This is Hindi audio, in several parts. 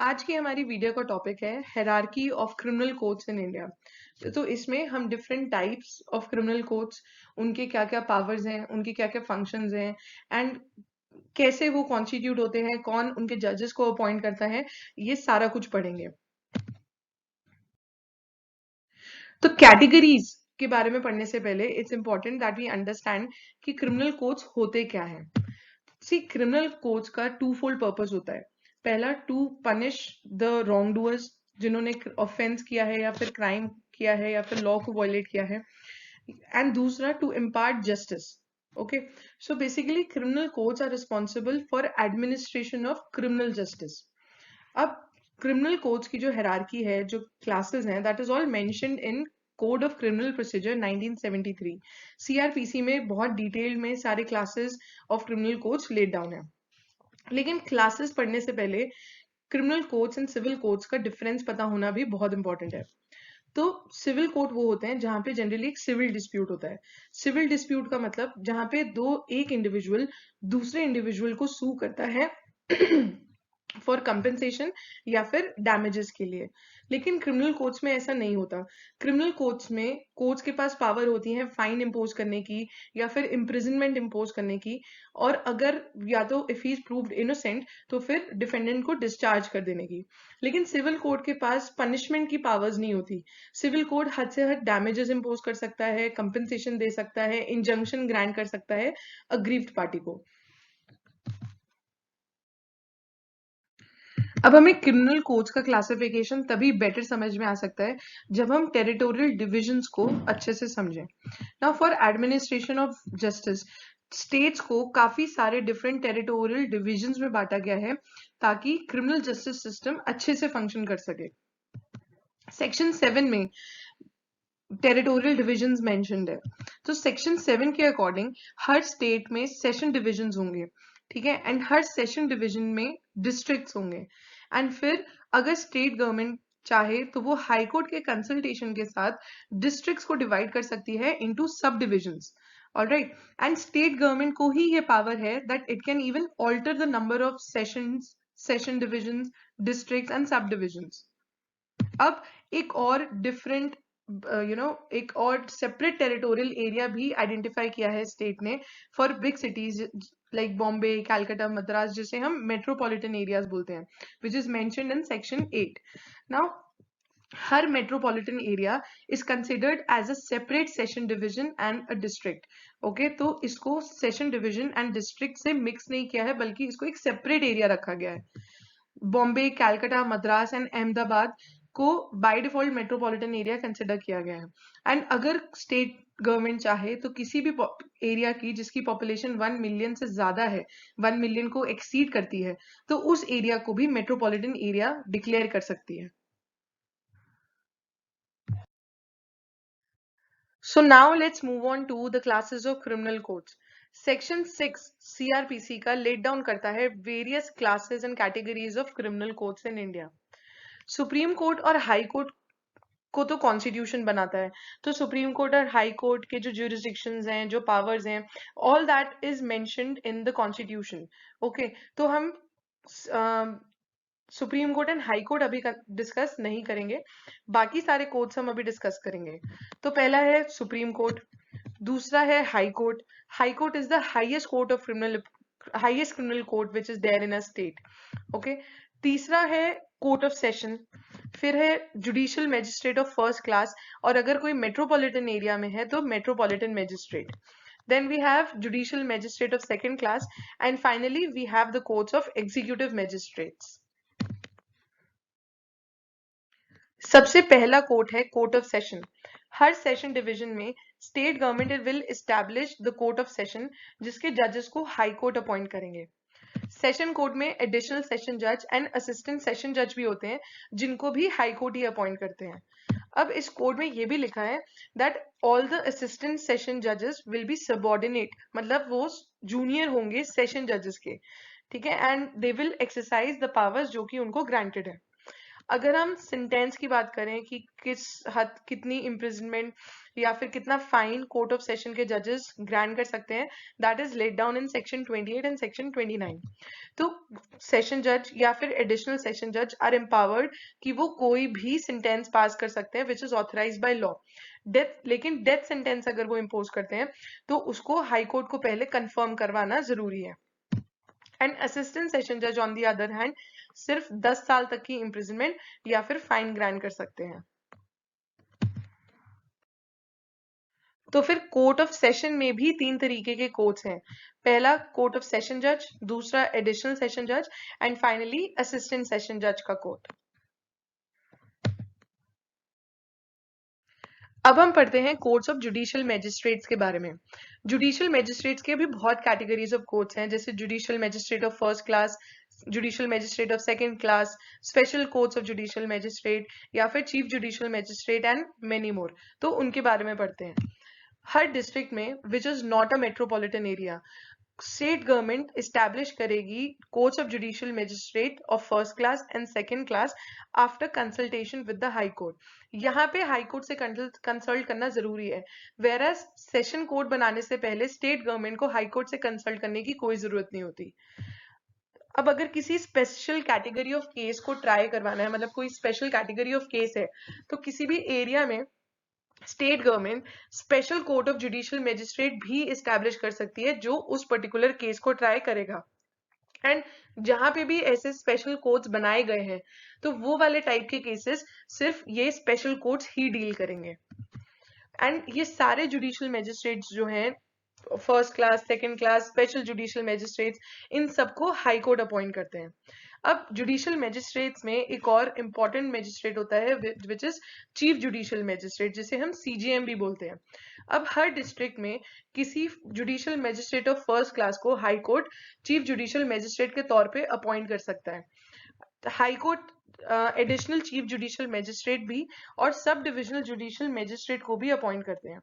आज की हमारी वीडियो का टॉपिक है hierarchy of criminal codes in India. तो इसमें हम different types of criminal codes, उनके क्या क्या पावर्स हैं, उनके क्या क्या फंक्शंस हैं एंड कैसे वो कॉन्स्टिट्यूट होते हैं, कौन उनके जजेस को अपॉइंट करता है, ये सारा कुछ पढ़ेंगे। तो कैटेगरीज के बारे में पढ़ने से पहले it's important that we understand कि क्रिमिनल कोड्स होते क्या हैं। सी, क्रिमिनल कोड्स का टू फोल्ड पर्पस होता है। पहला, to punish the wrongdoers, जिन्होंने ऑफेंस किया है या फिर क्राइम किया है या फिर लॉ को वायलेट किया है, एंड दूसरा to impart justice. Okay, so basically criminal codes are responsible for administration of criminal justice. अब क्रिमिनल कोड्स की जो हायरार्की है, जो क्लासेस हैं, that is all mentioned in code of criminal procedure 1973। CrPC में बहुत डिटेल में सारे classes of criminal codes laid down है। लेकिन क्लासेस पढ़ने से पहले criminal codes and civil codes का डिफरेंस पता होना भी बहुत इंपॉर्टेंट है। तो सिविल कोड वो होते हैं जहां पे जनरली एक सिविल डिस्प्यूट होता है। सिविल डिस्प्यूट का मतलब जहां पे एक इंडिविजुअल दूसरे इंडिविजुअल को सू करता है फॉर कंपेंसेशन या फिर डैमेजेस के लिए। लेकिन क्रिमिनल कोर्ट्स में ऐसा नहीं होता। क्रिमिनल कोर्ट्स में कोर्ट्स के पास पावर होती है फाइन इम्पोज करने की या फिर इम्प्रिजनमेंट इम्पोज करने की, और अगर या तो if he is proved innocent तो फिर डिफेंडेंट को डिस्चार्ज कर देने की। लेकिन सिविल कोर्ट के पास पनिशमेंट की पावर्स नहीं होती। सिविल कोर्ट हद से हद डैमेजेस इम्पोज कर सकता है, कंपेंसेशन दे सकता है, इंजंक्शन ग्रांट कर सकता है अग्रीव्ड पार्टी को। अब हमें क्रिमिनल कोड्स का क्लासिफिकेशन तभी बेटर समझ में आ सकता है जब हम टेरिटोरियल डिविजन्स को अच्छे से समझें। Now for administration of justice, states को काफी सारे डिफरेंट टेरिटोरियल डिविजन्स में बांटा गया है ताकि क्रिमिनल जस्टिस सिस्टम अच्छे से फंक्शन कर सके। सेक्शन 7 में टेरिटोरियल डिविजन्स मेंशन्ड है। तो सेक्शन 7 के अकॉर्डिंग हर स्टेट में सेशन डिविजन्स होंगे, ठीक है, एंड हर सेशन डिवीजन में डिस्ट्रिक्ट्स होंगे। एंड फिर अगर स्टेट गवर्नमेंट चाहे तो वो हाई कोर्ट के कंसल्टेशन के साथ डिस्ट्रिक्ट्स को डिवाइड कर सकती है into subdivisions. Alright, and state government को ही ये पावर है that it can even alter the number of sessions, session divisions, districts and subdivisions. अब एक और डिफरेंट एक और सेपरेट टेरिटोरियल एरिया भी आइडेंटिफाई किया है स्टेट ने for big cities like Bombay, Calcutta, Madras, जिसे हम मेट्रोपॉलिटन एरियाज बोलते हैं, which is mentioned in section 8। Now हर metropolitan area is considered as a separate session division and a district. Okay, तो इसको सेशन डिवीजन एंड डिस्ट्रिक्ट से मिक्स नहीं किया है, बल्कि इसको एक सेपरेट एरिया रखा गया है। बॉम्बे, कैलकाटा, मद्रास एंड अहमदाबाद को by default metropolitan area consider किया गया है। एंड अगर स्टेट गवर्नमेंट चाहे तो किसी भी एरिया की जिसकी पॉपुलेशन 1 मिलियन से ज्यादा है, 1 मिलियन को एक्सीड करती है, तो उस एरिया को भी मेट्रोपॉलिटन एरिया डिक्लेयर कर सकती है। So now let's move on to the classes of criminal codes. Section 6 CRPC का लेट डाउन करता है various classes and categories of criminal codes in India. Supreme court और हाई कोर्ट को तो कॉन्स्टिट्यूशन बनाता है, तो सुप्रीम कोर्ट और हाई कोर्ट के जो ज्यूरिसडिक्शंस हैं, जो पावर्स हैं, all that is mentioned in the constitution. Okay, तो हम supreme court and high court अभी डिस्कस नहीं करेंगे, बाकी सारे कोर्ट्स हम अभी डिस्कस करेंगे। तो पहला है सुप्रीम कोर्ट, दूसरा है high court. High court is the highest court of highest criminal court which is there in a state. Okay, तीसरा है कोर्ट ऑफ सेशन, फिर है judicial magistrate of first class, और अगर कोई मेट्रोपॉलिटन एरिया में है तो metropolitan magistrate. Then we have judicial magistrate of second class, and finally we have the courts of executive magistrates. सबसे पहला कोर्ट है court of session. Her session division में state government will establish the court of session, जिसके जजेस को हाई कोर्ट अपॉइंट करेंगे। सेशन कोर्ट में एडिशनल सेशन जज एंड असिस्टेंट सेशन जज भी होते हैं, जिनको भी हाई कोर्ट ही अपॉइंट करते हैं। अब इस कोड में ये भी लिखा है that all the assistant session जजेस विल बी सबऑर्डिनेट, मतलब वो जूनियर होंगे सेशन जजेस के, ठीक है, and they will exercise the powers जो कि उनको ग्रांटेड है। अगर हम सेंटेंस की बात करें कि किस हद कितनी इम्प्रिजनमेंट या फिर कितना फाइन कोर्ट ऑफ सेशन के जजेस ग्रांट कर सकते हैं, that is laid down in section 28 and section 29। तो सेशन जज या फिर एडिशनल सेशन जज आर एम्पावर्ड कि वो कोई भी सेंटेंस पास कर सकते हैं which is authorise by law. लेकिन डेथ सेंटेंस अगर वो इम्पोज करते हैं तो उसको हाई कोर्ट को पहले कंफर्म करवाना जरूरी है। एंड असिस्टेंट सेशन जज ऑन दी अदर हैंड सिर्फ 10 साल तक की इम्प्रिजनमेंट या फिर फाइन ग्रांट कर सकते हैं। तो फिर कोर्ट ऑफ सेशन में भी 3 तरीके के कोर्ट्स हैं। पहला कोर्ट ऑफ सेशन जज, दूसरा एडिशनल सेशन जज एंड फाइनली असिस्टेंट सेशन जज का कोर्ट। अब हम पढ़ते हैं कोर्ट्स ऑफ जुडिशियल मैजिस्ट्रेट्स के बारे में। जुडिशियल मैजिस्ट्रेट्स के भी बहुत कैटेगरीज ऑफ कोर्ट्स हैं, जैसे judicial magistrate of first class, judicial magistrate of second class, special courts of judicial magistrate या फिर chief judicial magistrate and many more. तो उनके बारे में पढ़ते हैं। हर डिस्ट्रिक्ट में which is not a metropolitan area, state government establish करेगी courts of judicial magistrate of first class and second class after consultation with the high court. यहाँ पे हाई कोर्ट से कंसल्ट करना जरूरी है, वेयर एज सेशन कोर्ट बनाने से पहले स्टेट गवर्नमेंट को हाई कोर्ट से कंसल्ट करने की कोई जरूरत नहीं होती। अब अगर किसी स्पेशल कैटेगरी ऑफ केस को ट्राई करवाना है, मतलब कोई स्पेशल कैटेगरी ऑफ केस है, तो किसी भी एरिया में state government special court of judicial magistrate भी इस्टेब्लिश कर सकती है जो उस पर्टिकुलर केस को ट्राई करेगा। एंड जहां पे भी ऐसे स्पेशल कोर्ट्स बनाए गए हैं तो वो वाले टाइप के केसेस सिर्फ ये स्पेशल कोर्ट्स ही डील करेंगे। एंड ये सारे जुडिशियल मैजिस्ट्रेट्स जो हैं, first class, second class, special judicial magistrates, इन सबको हाई कोर्ट अपॉइंट करते हैं। अब जुडिशियल मैजिस्ट्रेट्स में एक और इम्पॉर्टेंट मैजिस्ट्रेट होता है which is chief judicial magistrate, जिसे हम सीजीएम भी बोलते हैं। अब हर डिस्ट्रिक्ट में किसी judicial magistrate of first class को high court chief judicial magistrate के तौर पे अपॉइंट कर सकता है। High court additional chief judicial magistrate भी और सब डिविजनल जुडिशियल मैजिस्ट्रेट को भी अपॉइंट करते हैं।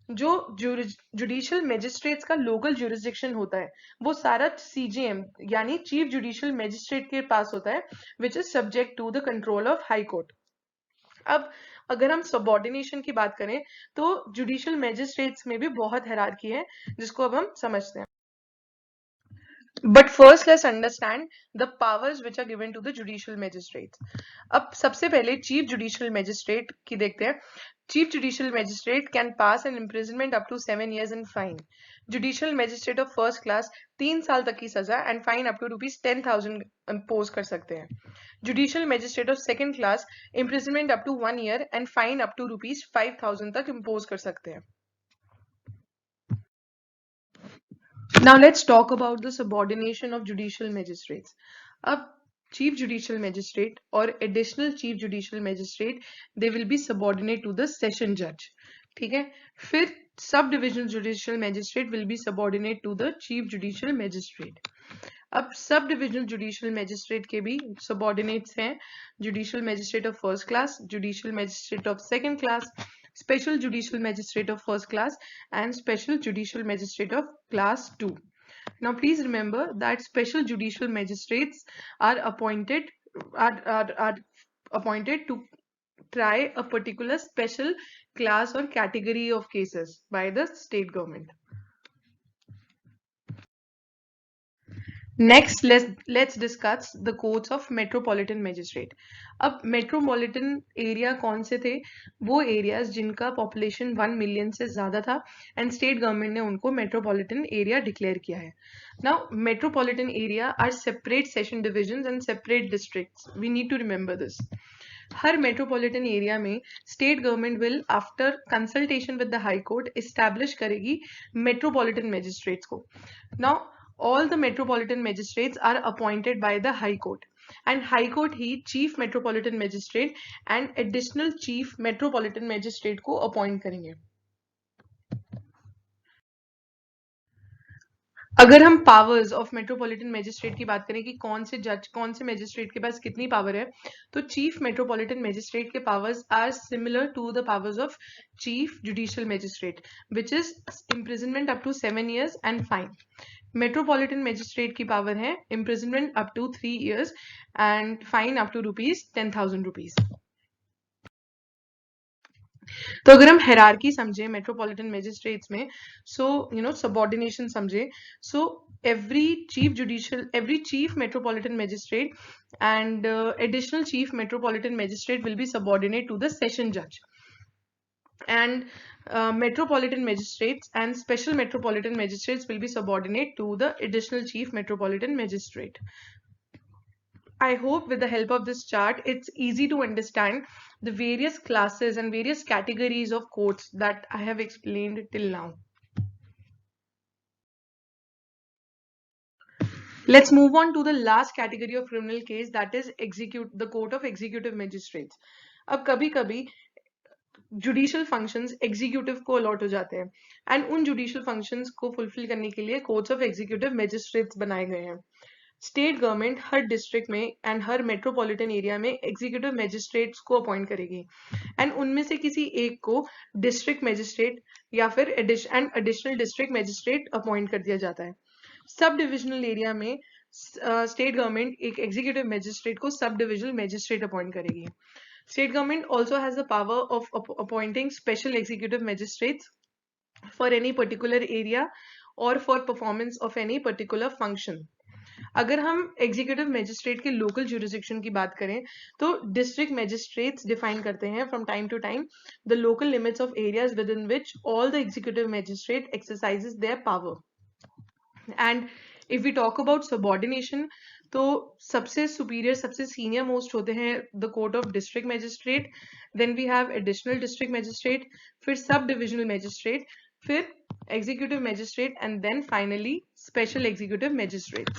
जो जुडिशियल मैजिस्ट्रेट्स का लोकल जुरिस्डिक्शन होता है वो सारा सीजीएम यानी चीफ जुडिशियल मैजिस्ट्रेट के पास होता है, which is subject to the control of high court. अब अगर हम सबऑर्डिनेशन की बात करें तो जुडिशियल मैजिस्ट्रेट्स में भी बहुत हायरार्की है, जिसको अब हम समझते हैं। But first, let's understand the powers which are given to the judicial magistrates. अब सबसे पहले चीफ जुडिशियल मैजिस्ट्रेट की देखते हैं। Chief judicial magistrate can pass an imprisonment up to 7 years and fine. Judicial magistrate of first class 3 साल तक की सजा and fine up to ₹10,000 impose कर सकते हैं। Judicial magistrate of second class imprisonment up to 1 year and fine up to ₹5,000 तक इम्पोज कर सकते हैं। Now let's talk about the subordination of judicial magistrates. अब chief judicial magistrate और additional chief judicial magistrate, they will be subordinate to the session judge. ठीक है, फिर सब divisional judicial magistrate will be subordinate to the chief judicial magistrate. अब सब डिविजनल जुडिशियल मैजिस्ट्रेट के भी सबऑर्डिनेट्स हैं, judicial magistrate of first class, judicial magistrate of second class, special judicial magistrate of first class and special judicial magistrate of class 2. Now please remember that special judicial magistrates are appointed to try a particular special class or category of cases by the state government. Next, let's discuss the courts of metropolitan magistrate. अब metropolitan area कौन से थे? वो areas जिनका population 1 million से ज़्यादा था and state government ने उनको metropolitan area declare किया है. Now, metropolitan area are separate session divisions and separate districts. We need to remember this. हर मेट्रोपॉलिटन एरिया में state government will after consultation with the high court establish करेगी मेट्रोपॉलिटन मैजिस्ट्रेट्स को. Now all the metropolitan magistrates are appointed by the high court and high court he chief metropolitan magistrate and additional chief metropolitan magistrate को appoint करेंगे. अगर हम पावर्स ऑफ मेट्रोपॉलिटन मैजिस्ट्रेट की बात करें कि कौन से मैजिस्ट्रेट के पास कितनी पावर है, तो चीफ मेट्रोपॉलिटन मैजिस्ट्रेट के powers are similar to the powers of chief judicial magistrate, which is imprisonment up to 7 years and fine. Metropolitan magistrate की पावर है imprisonment up to 3 years and fine up to ₹10,000। तो अगर हम हेरारकी समझे मेट्रोपॉलिटन मजिस्ट्रेट्स में, सो सबॉर्डिनेशन समझे, सो every chief metropolitan magistrate and additional chief metropolitan magistrate will be subordinate to the session judge, and metropolitan magistrates and special metropolitan magistrates will be subordinate to the additional chief metropolitan magistrate. I hope with the help of this chart, it's easy to understand the various classes and various categories of courts that I have explained till now. Let's move on to the last category of criminal case, that is the court of executive magistrates. अब कभी-कभी जुडिशियल फंक्शंस एग्जीक्यूटिव को अलॉट हो जाते हैं, एंड उन जुडिशियल फंक्शंस को फुलफिल करने के लिए कोर्ट्स ऑफ एग्जीक्यूटिव मैजिस्ट्रेट्स बनाए गए हैं। स्टेट गवर्नमेंट हर डिस्ट्रिक्ट में एंड हर मेट्रोपॉलिटन एरिया में एग्जीक्यूटिव मैजिस्ट्रेट्स को अपॉइंट करेगी, एंड उनमें से किसी एक को डिस्ट्रिक्ट मैजिस्ट्रेट या फिर एडिशनल डिस्ट्रिक्ट मैजिस्ट्रेट अपॉइंट कर दिया जाता है। सब डिविजनल एरिया में स्टेट गवर्नमेंट एक एग्जीक्यूटिव मैजिस्ट्रेट को सब डिविजनल मैजिस्ट्रेट अपॉइंट करेगी। State government also has the power of appointing special executive magistrates for any particular area or for performance of any particular function. अगर हम एग्जीक्यूटिव मैजिस्ट्रेट के लोकल जुरिस्डिक्शन की बात करें तो डिस्ट्रिक्ट मैजिस्ट्रेट्स डिफाइन करते हैं from time to time the local limits of areas within which all the executive magistrate exercises their power. And if we talk about subordination, तो सबसे सुपीरियर सबसे सीनियर मोस्ट होते हैं the court of district magistrate, then we have additional district magistrate, फिर सब डिविजनल मैजिस्ट्रेट, फिर executive magistrate, and then finally special executive magistrate.